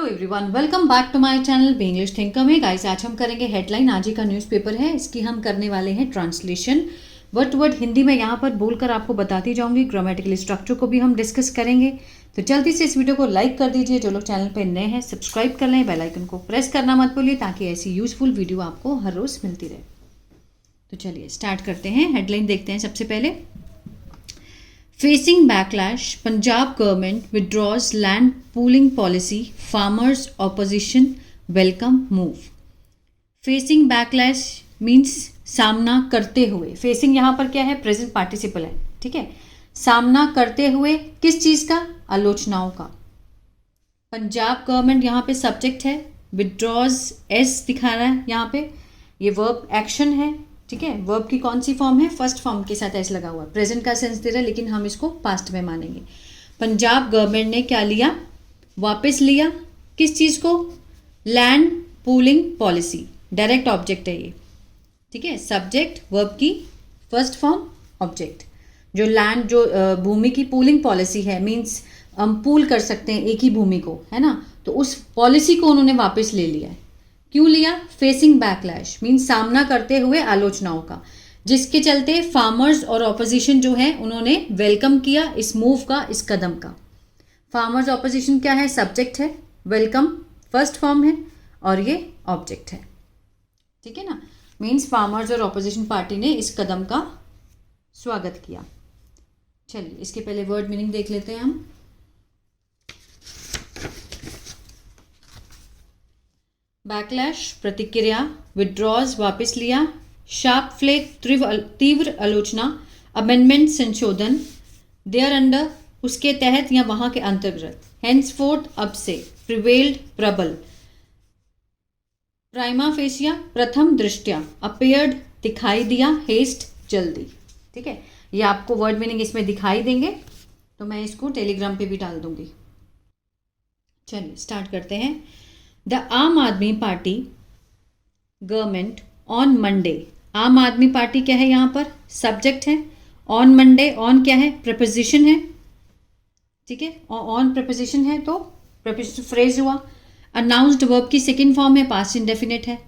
Everyone, welcome back to my channel B English thinker में। Guys, आज हम करेंगे हेडलाइन। आज ही का न्यूज़पेपर है, इसकी हम करने वाले हैं translation. Word to word Hindi में यहाँ पर बोलकर आपको बताती जाऊंगी। ग्रामेटिकल स्ट्रक्चर को भी हम डिस्कस करेंगे। तो जल्दी से इस वीडियो को लाइक कर दीजिए। जो लोग चैनल पर नए हैं सब्सक्राइब कर लें, बेल आइकन को प्रेस करना मत भूलिए ताकि ऐसी यूजफुल वीडियो आपको हर रोज़ मिलती रहे। तो चलिए स्टार्ट करते हैं। हेडलाइन देखते हैं सबसे पहले। Facing backlash, Punjab government withdraws land pooling policy. Farmers opposition welcome move. Facing backlash means सामना करते हुए। Facing यहाँ पर क्या है? प्रेजेंट पार्टिसिपल है, ठीक है। सामना करते हुए किस चीज़ का? आलोचनाओं का। पंजाब गवर्नमेंट यहाँ पे सब्जेक्ट है। withdraws एस दिखा रहा है यहाँ पे। ये वर्ब एक्शन है, ठीक है। वर्ब की कौन सी फॉर्म है? फर्स्ट फॉर्म के साथ एस लगा हुआ है। प्रेजेंट का सेंस दे रहा है लेकिन हम इसको पास्ट में मानेंगे। पंजाब गवर्नमेंट ने क्या लिया? वापस लिया। किस चीज़ को? Land pooling policy. Direct object है ये, ठीक है। सब्जेक्ट वर्ब की फर्स्ट फॉर्म ऑब्जेक्ट। जो लैंड, जो भूमि की पूलिंग पॉलिसी है, मीन्स हम पूल कर सकते हैं एक ही भूमि को, है ना। तो उस पॉलिसी को उन्होंने वापस ले लिया है। क्यों लिया? फेसिंग बैकलैश मीन्स सामना करते हुए आलोचनाओं का, जिसके चलते फार्मर्स और ऑपोजिशन जो है उन्होंने वेलकम किया इस मूव का, इस कदम का। फार्मर्स ऑपोजिशन क्या है? सब्जेक्ट है। वेलकम फर्स्ट फॉर्म है और ये ऑब्जेक्ट है, ठीक है ना। मीन्स फार्मर्स और ऑपोजिशन पार्टी ने इस कदम का स्वागत किया। चलिए इसके पहले वर्ड मीनिंग देख लेते हैं हम। बैकलैश प्रतिक्रिया, विड्रॉज वापस लिया, शार्प फ्लेक तीव्र आलोचना, अमेंडमेंट संशोधन, देयर अंडर उसके तहत या वहां के अंतर्गत, हेंसफोर्थ अब से, प्रिवेल्ड प्रबल, प्राइमा फेसिया प्रथम दृष्टया, अपीयर्ड दिखाई दिया, हेस्ट जल्दी, ठीक है। ये आपको वर्ड मीनिंग इसमें दिखाई देंगे तो मैं इसको टेलीग्राम पे भी डाल दूंगी। चलिए स्टार्ट करते हैं। द आम आदमी पार्टी गवर्नमेंट ऑन मंडे। आम आदमी पार्टी क्या है? यहाँ पर सब्जेक्ट है। ऑन मंडे, ऑन क्या है? प्रपोजिशन है, ठीक है। ऑन प्रपोजिशन है तो प्रपोजिशन फ्रेज हुआ। अनाउंस्ड वर्ब की सेकंड फॉर्म है, पास्ट इंडेफिनिट है।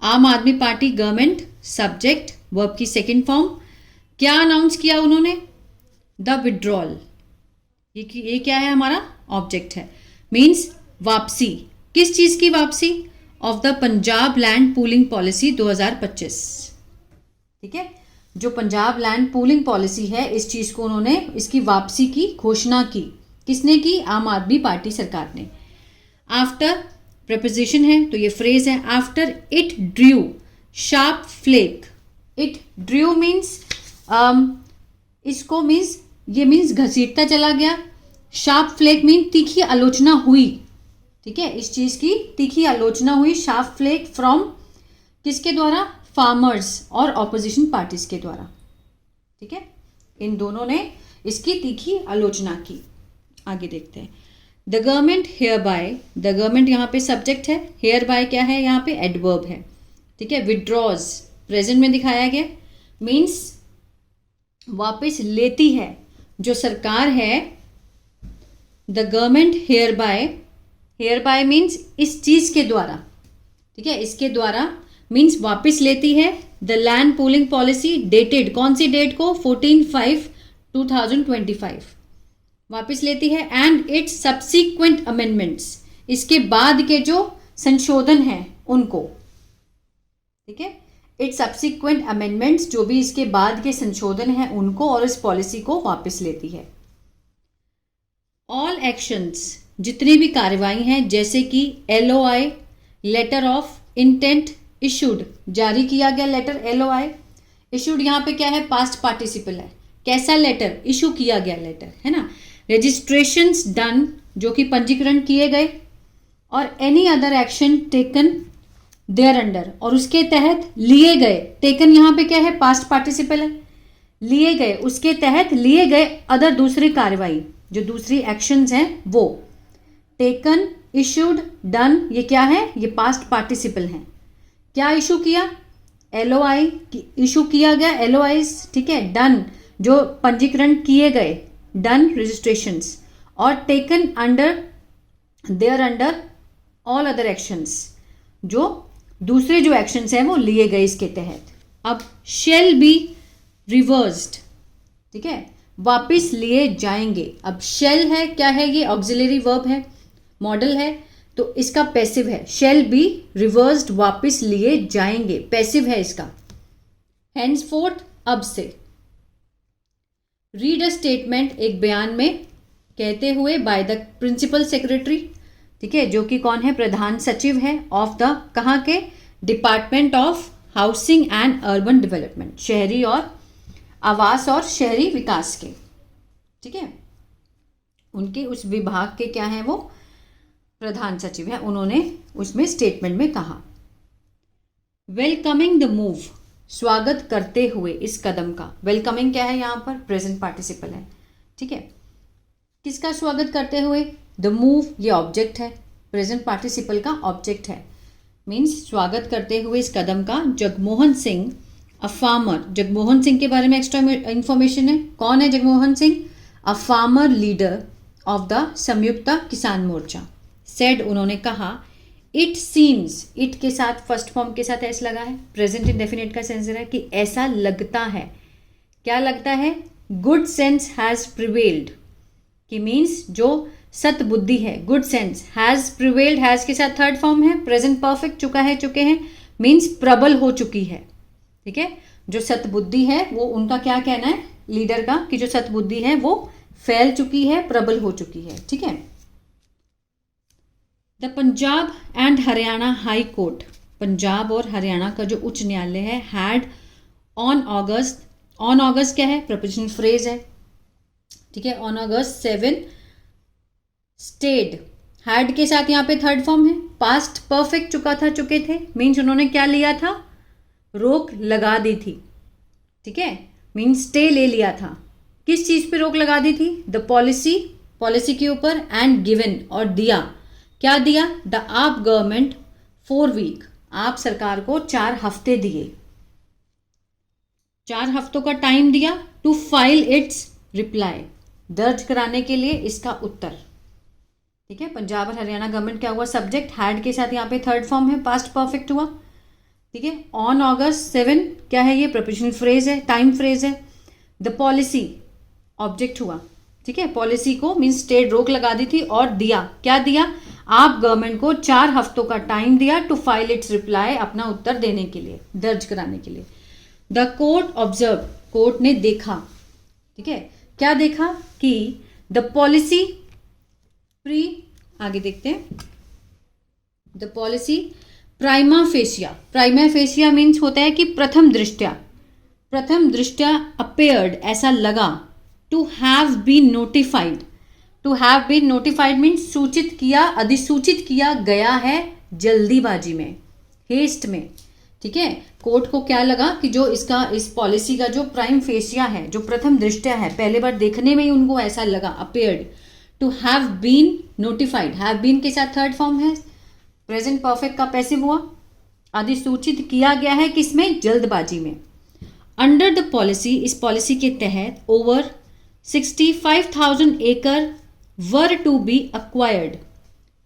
आम आदमी पार्टी गवर्नमेंट सब्जेक्ट, वर्ब की सेकंड फॉर्म। क्या अनाउंस किया उन्होंने? The withdrawal. ये क्या है? हमारा ऑब्जेक्ट है। मीन्स वापसी। किस चीज की वापसी? Of the Punjab land pooling policy 2025, ठीक है। जो पंजाब लैंड पूलिंग पॉलिसी है, इस चीज को उन्होंने, इसकी वापसी की घोषणा की। किसने की? आम आदमी पार्टी सरकार ने। आफ्टर प्रपोजिशन है तो ये फ्रेज है। After it drew sharp flake. It drew means इसको मीन्स ये मीन्स घसीटता चला गया। शार्प फ्लेक मीन तीखी आलोचना हुई, ठीक है। इस चीज की तीखी आलोचना हुई। शार्प फ्लेक फ्रॉम किसके द्वारा? फार्मर्स और ऑपोजिशन पार्टीज के द्वारा, ठीक है। इन दोनों ने इसकी तीखी आलोचना की। आगे देखते हैं। The government hereby. The government यहाँ पे सब्जेक्ट है। हेयर बाय क्या है? यहाँ पे एडवर्ब है, ठीक है। विड्रॉज प्रेजेंट में दिखाया गया, मीन्स वापस लेती है। जो सरकार है, the government hereby, hereby means इस चीज के द्वारा, ठीक है। इसके द्वारा मीन्स वापस लेती है। The land pooling policy dated, कौन सी डेट को? 14/5/2025 वापस लेती है। एंड इट्स सब्सिक्वेंट अमेंडमेंट्स, इसके बाद के जो संशोधन हैं उनको, ठीक है। इट्स सब्सिक्वेंट अमेंडमेंट्स, जो भी इसके बाद के संशोधन हैं उनको और इस पॉलिसी को वापस लेती है। ऑल एक्शंस, जितनी भी कार्रवाई हैं, जैसे कि LOI letter of intent issued, जारी किया गया लेटर। LOI इशूड यहाँ पे क्या है? पास्ट पार्टिसिपल है। कैसा लेटर? इशू किया गया लेटर, है ना। रजिस्ट्रेशंस डन, जो कि पंजीकरण किए गए। और any other action taken thereunder, और उसके तहत लिए गए। टेकन यहाँ पे क्या है? पास्ट पार्टिसिपल है। लिए गए, उसके तहत लिए गए अदर दूसरी कार्रवाई, जो दूसरी एक्शंस हैं वो। टेकन, इशूड, डन, ये क्या है? ये पास्ट पार्टिसिपल हैं। क्या इशू किया? LOI इशू किया गया, LOIs, ठीक है। डन, जो पंजीकरण किए गए, डन रजिस्ट्रेशंस। और taken under, thereunder all other actions, जो दूसरे जो एक्शंस हैं वो लिए गए इसके तहत। अब शेल बी रिवर्स्ड, ठीक है, वापिस लिए जाएंगे। अब शेल है, क्या है ये, ऑक्सिलरी वर्ब है, मॉडल है, तो इसका पैसिव है। शेल बी रिवर्स्ड, वापिस लिए जाएंगे, पैसिव है इसका। हैंड्सफोर्थ, अब से। रीड अ स्टेटमेंट, एक बयान में कहते हुए, बाय द प्रिंसिपल सेक्रेटरी, ठीक है, जो कि कौन है, प्रधान सचिव है, ऑफ द, कहाँ के, department of housing and urban development, शहरी और आवास और शहरी विकास के, ठीक है, उनके उस विभाग के क्या है वो प्रधान सचिव है, उन्होंने उसमें स्टेटमेंट में कहा। वेलकमिंग द मूव, स्वागत करते हुए इस कदम का। वेलकमिंग क्या है यहाँ पर, प्रेजेंट पार्टिसिपल है, ठीक है, किसका स्वागत करते हुए, द मूव, ये ऑब्जेक्ट है, प्रेजेंट पार्टिसिपल का ऑब्जेक्ट है, मीन्स स्वागत करते हुए इस कदम का। जगमोहन सिंह अ फार्मर, जगमोहन सिंह के बारे में एक्स्ट्रा इंफॉर्मेशन है, कौन है Jagmohan Singh, a farmer leader of the संयुक्त किसान मोर्चा, सेड, उन्होंने कहा, इट सीम्स, इट के साथ फर्स्ट फॉर्म के साथ एस लगा है, प्रेजेंट इंडेफिनिट का सेंस है कि ऐसा लगता है, क्या लगता है, गुड सेंस हैज प्रिवेल्ड, कि मीन्स जो सतबुद्धि है, good sense has prevailed, has के साथ थर्ड फॉर्म है, प्रेजेंट परफेक्ट, चुका है, चुके हैं, मीन्स प्रबल हो चुकी है, ठीक है, जो सतबुद्धि है वो उनका क्या कहना है लीडर का, कि जो सतबुद्धि है वो फैल चुकी है, प्रबल हो चुकी है, ठीक है। The Punjab and Haryana high court, Punjab और हरियाणा का जो उच्च न्यायालय है, had on August, on August क्या है, प्रपोजिशनल फ्रेज है, ठीक है, ऑन अगस्त 7 स्टेड, हैड के साथ यहाँ पे थर्ड फॉर्म है, पास्ट परफेक्ट, चुका था, चुके थे, मीन्स उन्होंने क्या लिया था, रोक लगा दी थी, ठीक है, मीन्स स्टे ले लिया था, किस चीज पे रोक लगा दी थी, द पॉलिसी, पॉलिसी के ऊपर, एंड गिवन, और दिया, क्या दिया, द आप गवर्नमेंट 4 वीक, आप सरकार को 4 हफ्ते दिए, 4 हफ्तों का टाइम दिया, टू फाइल इट्स रिप्लाई, दर्ज कराने के लिए इसका उत्तर, ठीक है। पंजाब और हरियाणा गवर्नमेंट क्या हुआ, सब्जेक्ट, हैड के साथ यहाँ पे थर्ड फॉर्म है, पास्ट परफेक्ट हुआ, ठीक है। ऑन अगस्त 7 क्या है, ये प्रपोजिशनल फ्रेज है, टाइम फ्रेज है। द पॉलिसी ऑब्जेक्ट हुआ, ठीक है, पॉलिसी को मीन्स स्टेट रोक लगा दी थी, और दिया, क्या दिया, आप गवर्नमेंट को 4 हफ्तों का टाइम दिया, टू फाइल इट्स रिप्लाई, अपना उत्तर देने के लिए, दर्ज कराने के लिए। द कोर्ट ऑब्जर्व, कोर्ट ने देखा, ठीक है, क्या देखा, कि द पॉलिसी प्री, आगे देखते हैं, the policy prima fascia, prima fascia means होता है कि प्रथम दृष्टया, प्रथम दृष्टया अपेयर्ड, ऐसा लगा, to have been notified, to have been notified means सूचित किया, अधिसूचित किया गया है, जल्दीबाजी में, हेस्ट में, ठीक है। कोर्ट को क्या लगा कि जो इसका, इस पॉलिसी का जो प्राइम फेशिया है, जो प्रथम दृष्टया है, पहले बार देखने में ही उनको ऐसा लगा, appeared, to have been notified, have been के साथ थर्ड फॉर्म है, प्रेजेंट परफेक्ट का पैसिव हुआ, अधिसूचित किया गया है, किसमें, जल्दबाजी में। अंडर द पॉलिसी, इस पॉलिसी के तहत, ओवर 65,000 एकड़ वर टू बी अक्वायर्ड,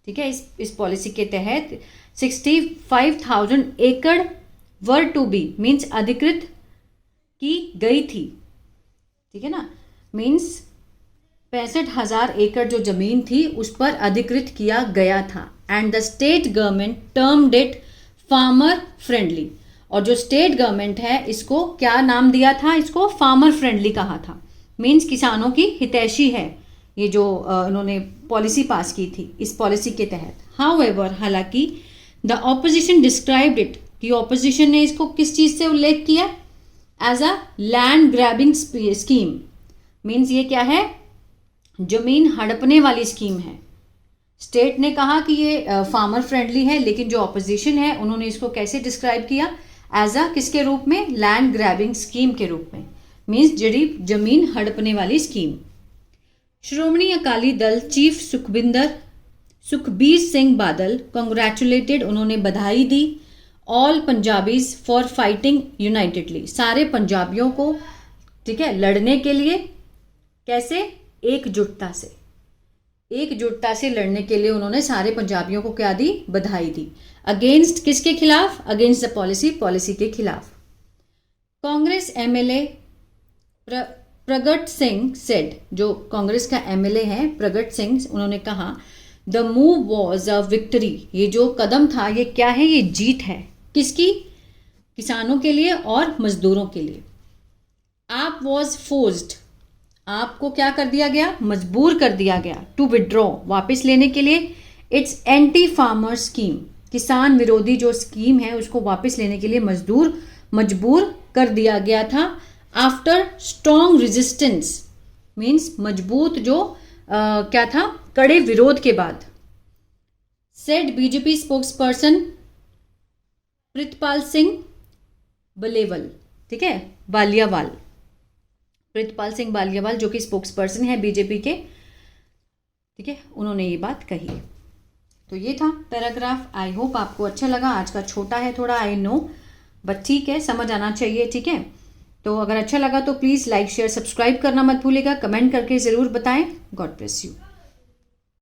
ठीक है, इस पॉलिसी के तहत 65,000 एकड़ वर टू बी मीन्स अधिकृत की गई थी, ठीक है ना, मीन्स 65,000 एकड़ जो जमीन थी उस पर अधिकृत किया गया था, and the state government termed it farmer friendly, और जो स्टेट गवर्नमेंट है इसको क्या नाम दिया था, इसको फार्मर फ्रेंडली कहा था, मीन्स किसानों की हितैषी है, ये जो उन्होंने पॉलिसी पास की थी इस पॉलिसी के तहत। हाउएवर, हालांकि, द ऑपोजिशन डिस्क्राइब्ड इट, कि ऑपोजिशन ने इसको किस चीज से उल्लेख किया, as a land grabbing scheme, means ये क्या है, जमीन हड़पने वाली स्कीम है। स्टेट ने कहा कि ये फार्मर फ्रेंडली है, लेकिन जो ऑपोजिशन है उन्होंने इसको कैसे डिस्क्राइब किया, एज अ किसके रूप में, लैंड ग्रैबिंग स्कीम के रूप में, मीन्स जड़ी जमीन हड़पने वाली स्कीम। श्रोमणी अकाली दल चीफ सुखबीर सिंह बादल कॉन्ग्रेचुलेटेड, उन्होंने बधाई दी, all Punjabis for fighting unitedly, सारे पंजाबियों को, ठीक है, लड़ने के लिए, कैसे, एकजुटता से, एकजुटता से लड़ने के लिए उन्होंने सारे पंजाबियों को क्या दी, बधाई दी। अगेंस्ट किसके खिलाफ, अगेंस्ट द पॉलिसी, पॉलिसी के खिलाफ। कांग्रेस एमएलए प्रगट सिंह सेड, जो कांग्रेस का एमएलए है प्रगट सिंह, उन्होंने कहा the move was a victory, ये जो कदम था ये क्या है, ये जीत है। किसकी, किसानों के लिए और मजदूरों के लिए। आप वॉज फोर्स्ड, आपको क्या कर दिया गया, मजबूर कर दिया गया। टू विड्रॉ, वापस लेने के लिए। इट्स एंटी फार्मर स्कीम, किसान विरोधी जो स्कीम है उसको वापस लेने के लिए मजबूर कर दिया गया था। आफ्टर स्ट्रॉन्ग रेजिस्टेंस मीन्स मजबूत जो क्या था, कड़े विरोध के बाद। Said BJP spokesperson Pritpal Singh Balewal, ठीक है, बालियावाल, प्रितपाल सिंह बालियावाल जो कि स्पोक्स पर्सन है बीजेपी के, ठीक है, उन्होंने ये बात कही। तो ये था पैराग्राफ। आई होप आपको अच्छा लगा। आज का छोटा है थोड़ा, आई नो, बट ठीक है, समझ आना चाहिए, ठीक है। तो अगर अच्छा लगा तो प्लीज़ लाइक शेयर सब्सक्राइब करना मत भूलिएगा, कमेंट करके ज़रूर बताएं। God bless you.